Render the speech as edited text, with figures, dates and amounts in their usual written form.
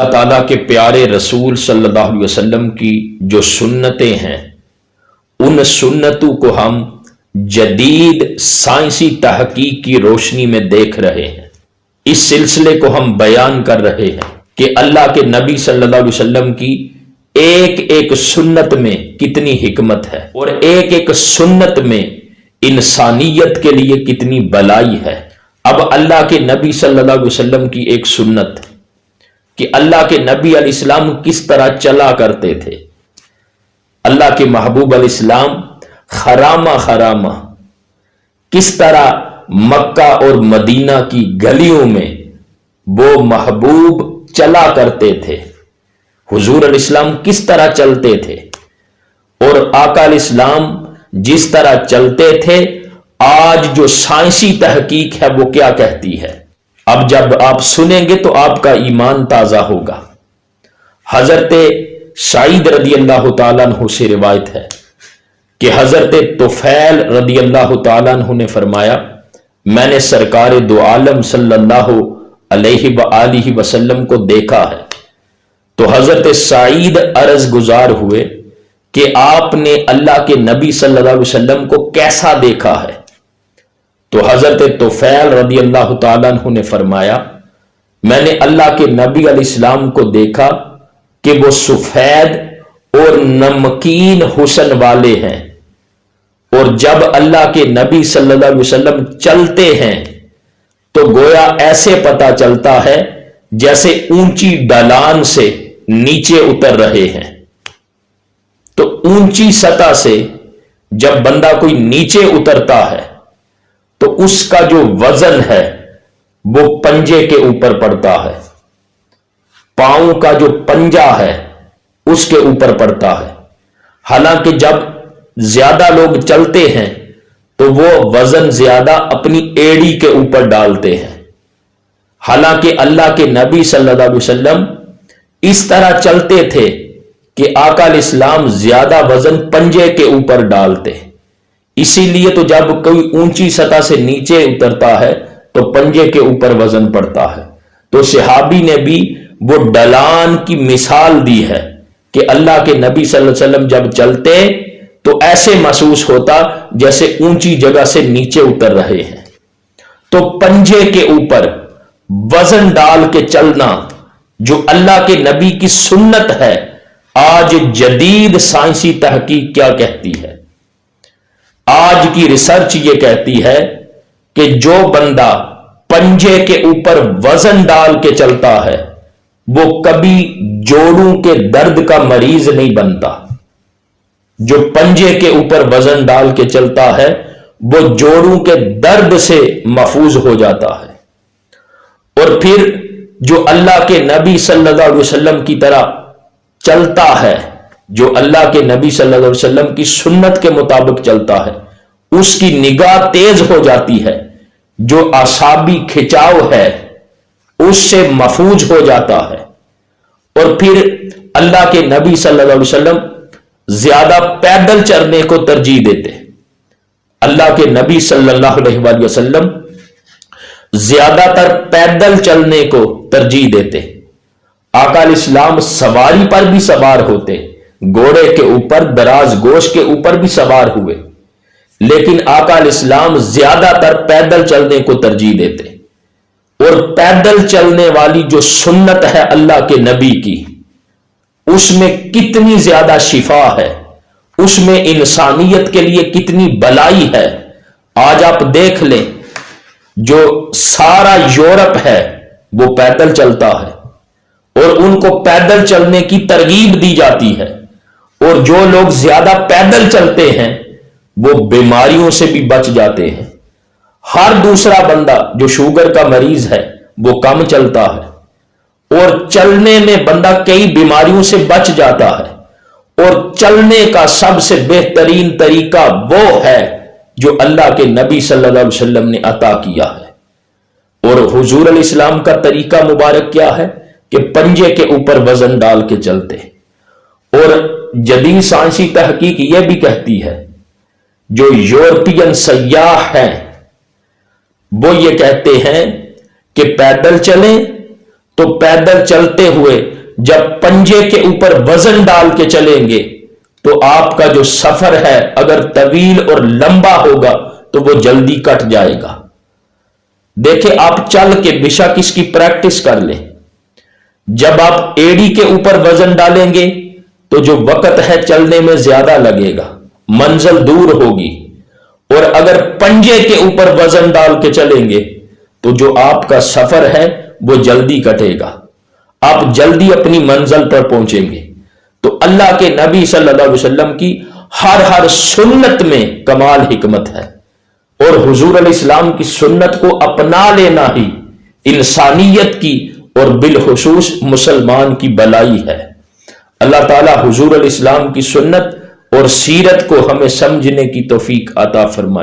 اللہ تعالیٰ کے پیارے رسول صلی اللہ علیہ وسلم کی جو سنتیں ہیں، ان سنتوں کو ہم جدید سائنسی تحقیق کی روشنی میں دیکھ رہے ہیں۔ اس سلسلے کو ہم بیان کر رہے ہیں کہ اللہ کے نبی صلی اللہ علیہ وسلم کی ایک ایک سنت میں کتنی حکمت ہے اور ایک ایک سنت میں انسانیت کے لیے کتنی بلائی ہے۔ اب اللہ کے نبی صلی اللہ علیہ وسلم کی ایک سنت کہ اللہ کے نبی علیہ السلام کس طرح چلا کرتے تھے۔ اللہ کے محبوب علیہ السلام خرامہ خرامہ کس طرح مکہ اور مدینہ کی گلیوں میں وہ محبوب چلا کرتے تھے، حضور علیہ السلام کس طرح چلتے تھے، اور آقا علیہ السلام جس طرح چلتے تھے، آج جو سائنسی تحقیق ہے وہ کیا کہتی ہے۔ اب جب آپ سنیں گے تو آپ کا ایمان تازہ ہوگا۔ حضرت سعید رضی اللہ تعالیٰ عنہ سے روایت ہے کہ حضرت طفیل رضی اللہ تعالیٰ عنہ نے فرمایا، میں نے سرکار دو عالم صلی اللہ علیہ وآلہ وسلم کو دیکھا ہے۔ تو حضرت سعید عرض گزار ہوئے کہ آپ نے اللہ کے نبی صلی اللہ علیہ وسلم کو کیسا دیکھا ہے؟ تو حضرت طفیل رضی اللہ تعالیٰ عنہ نے فرمایا، میں نے اللہ کے نبی علیہ السلام کو دیکھا کہ وہ سفید اور نمکین حسن والے ہیں، اور جب اللہ کے نبی صلی اللہ علیہ وسلم چلتے ہیں تو گویا ایسے پتہ چلتا ہے جیسے اونچی ڈھلان سے نیچے اتر رہے ہیں۔ تو اونچی سطح سے جب بندہ کوئی نیچے اترتا ہے تو اس کا جو وزن ہے وہ پنجے کے اوپر پڑتا ہے، پاؤں کا جو پنجہ ہے اس کے اوپر پڑتا ہے۔ حالانکہ جب زیادہ لوگ چلتے ہیں تو وہ وزن زیادہ اپنی ایڑی کے اوپر ڈالتے ہیں، حالانکہ اللہ کے نبی صلی اللہ علیہ وسلم اس طرح چلتے تھے کہ آقا علیہ السلام زیادہ وزن پنجے کے اوپر ڈالتے۔ اسی لیے تو جب کوئی اونچی سطح سے نیچے اترتا ہے تو پنجے کے اوپر وزن پڑتا ہے۔ تو صحابی نے بھی وہ ڈھلان کی مثال دی ہے کہ اللہ کے نبی صلی اللہ علیہ وسلم جب چلتے تو ایسے محسوس ہوتا جیسے اونچی جگہ سے نیچے اتر رہے ہیں۔ تو پنجے کے اوپر وزن ڈال کے چلنا جو اللہ کے نبی کی سنت ہے، آج جدید سائنسی تحقیق کیا کہتی ہے؟ آج کی ریسرچ یہ کہتی ہے کہ جو بندہ پنجے کے اوپر وزن ڈال کے چلتا ہے وہ کبھی جوڑوں کے درد کا مریض نہیں بنتا۔ جو پنجے کے اوپر وزن ڈال کے چلتا ہے وہ جوڑوں کے درد سے محفوظ ہو جاتا ہے۔ اور پھر جو اللہ کے نبی صلی اللہ علیہ وسلم کی طرح چلتا ہے، جو اللہ کے نبی صلی اللہ علیہ وسلم کی سنت کے مطابق چلتا ہے، اس کی نگاہ تیز ہو جاتی ہے، جو اعصابی کھچاؤ ہے اس سے محفوظ ہو جاتا ہے۔ اور پھر اللہ کے نبی صلی اللہ علیہ وسلم زیادہ پیدل چلنے کو ترجیح دیتے۔ اللہ کے نبی صلی اللہ علیہ وآلہ وسلم زیادہ تر پیدل چلنے کو ترجیح دیتے۔ آقا علیہ السلام سواری پر بھی سوار ہوتے، گھوڑے کے اوپر، دراز گوش کے اوپر بھی سوار ہوئے، لیکن آقا علیہ السلام زیادہ تر پیدل چلنے کو ترجیح دیتے۔ اور پیدل چلنے والی جو سنت ہے اللہ کے نبی کی، اس میں کتنی زیادہ شفا ہے، اس میں انسانیت کے لیے کتنی بلائی ہے۔ آج آپ دیکھ لیں، جو سارا یورپ ہے وہ پیدل چلتا ہے، اور ان کو پیدل چلنے کی ترغیب دی جاتی ہے، اور جو لوگ زیادہ پیدل چلتے ہیں وہ بیماریوں سے بھی بچ جاتے ہیں۔ ہر دوسرا بندہ جو شوگر کا مریض ہے وہ کم چلتا ہے، اور چلنے میں بندہ کئی بیماریوں سے بچ جاتا ہے۔ اور چلنے کا سب سے بہترین طریقہ وہ ہے جو اللہ کے نبی صلی اللہ علیہ وسلم نے عطا کیا ہے۔ اور حضور علیہ السلام کا طریقہ مبارک کیا ہے کہ پنجے کے اوپر وزن ڈال کے چلتے۔ اور جدید سائنسی تحقیق یہ بھی کہتی ہے، جو یورپین سیاح ہیں وہ یہ کہتے ہیں کہ پیدل چلیں تو پیدل چلتے ہوئے جب پنجے کے اوپر وزن ڈال کے چلیں گے تو آپ کا جو سفر ہے اگر طویل اور لمبا ہوگا تو وہ جلدی کٹ جائے گا۔ دیکھیں آپ چل کے بشک اس کی پریکٹس کر لیں، جب آپ ایڑی کے اوپر وزن ڈالیں گے تو جو وقت ہے چلنے میں زیادہ لگے گا، منزل دور ہوگی، اور اگر پنجے کے اوپر وزن ڈال کے چلیں گے تو جو آپ کا سفر ہے وہ جلدی کٹے گا، آپ جلدی اپنی منزل پر پہنچیں گے۔ تو اللہ کے نبی صلی اللہ علیہ وسلم کی ہر سنت میں کمال حکمت ہے، اور حضور علیہ السلام کی سنت کو اپنا لینا ہی انسانیت کی اور بالخصوص مسلمان کی بلائی ہے۔ اللہ تعالی حضور علیہ السلام کی سنت اور سیرت کو ہمیں سمجھنے کی توفیق عطا فرمائے۔